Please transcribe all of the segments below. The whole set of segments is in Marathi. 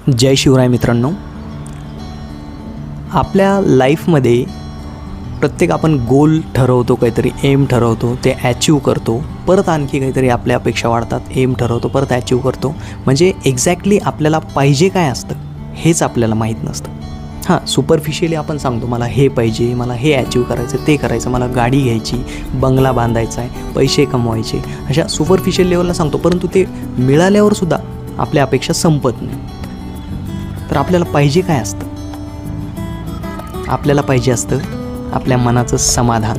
जय शिवराय मित्रांनो, आपल्या लाईफमध्ये प्रत्येक आपण गोल ठरवतो, काहीतरी एम ठरवतो, ते ॲचिव्ह करतो, परत आणखी काहीतरी आपल्या अपेक्षा वाढतात, एम ठरवतो, परत ॲचिव्ह करतो. म्हणजे एक्झॅक्टली आपल्याला पाहिजे काय असतं हेच आपल्याला माहीत नसतं. हां, सुपरफिशियली आपण सांगतो मला हे पाहिजे, मला हे ॲचिव्ह करायचं, ते करायचं, मला गाडी घ्यायची, बंगला बांधायचा आहे, पैसे कमवायचे, अशा सुपरफिशियल लेवलला सांगतो. परंतु ते मिळाल्यावरसुद्धा आपल्या अपेक्षा संपत नाही. तर आपल्याला पाहिजे काय असतं? आपल्याला पाहिजे असतं आपल्या मनाचं समाधान,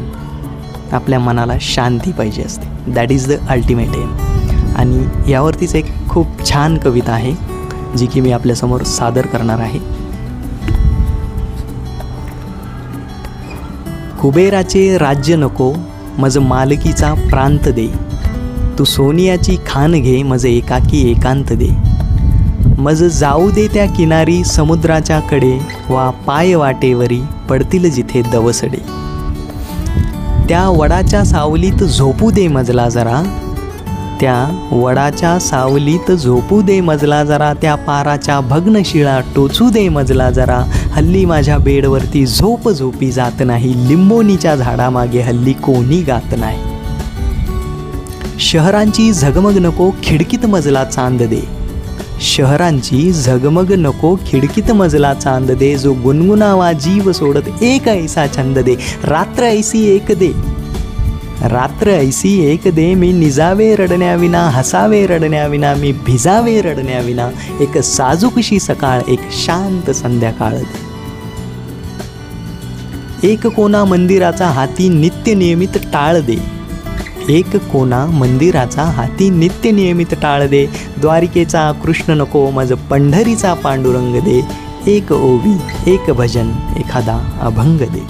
आपल्या मनाला शांती पाहिजे असते. That is the ultimate aim. आणि यावरतीच एक खूप छान कविता आहे जी की मी आपल्यासमोर सादर करणार आहे. कुबेराचे राज्य नको, मज मालकीचा प्रांत दे. तू सोनियाची खान घे, मज एकाकी एकांत दे. मज जाऊ दे त्या किनारी समुद्राच्या कडे, वा पाय वाटेवरी पडतील जिथे दवसडे. त्या वडाच्या सावलीत झोपू दे मजला जरा, त्या वडाच्या सावलीत झोपू दे मजला जरा. त्या पाराच्या भग्न शिळा टोचू दे मजला जरा. हल्ली माझ्या बेडवरती झोप झोपी जात नाही, लिंबोनीच्या झाडामागे हल्ली कोणी गात नाही. शहरांची झगमग नको, खिडकीत मजला चांद दे. शहरांची झगमग नको, खिडकीत मजला चांद दे. जो गुणगुणावा जीव सोडत एक ऐसा छंद दे. रात्र ऐसी एक दे, रात्र ऐसी एक दे. मी निजावे रडण्याविना, हसावे रडण्याविना, मी भिजावे रडण्याविना. एक साजूकशी सकाळ, एक शांत संध्याकाळ दे. एक कोना मंदिराचा हाती नित्य नियमित टाळ दे. एक कोना मंदिराचा हाती नित्य नियमित टाळ दे. द्वारिकेचा कृष्ण नको, मज पंढरीचा पांडुरंग दे. एक ओवी, एक भजन, एखादा अभंग दे.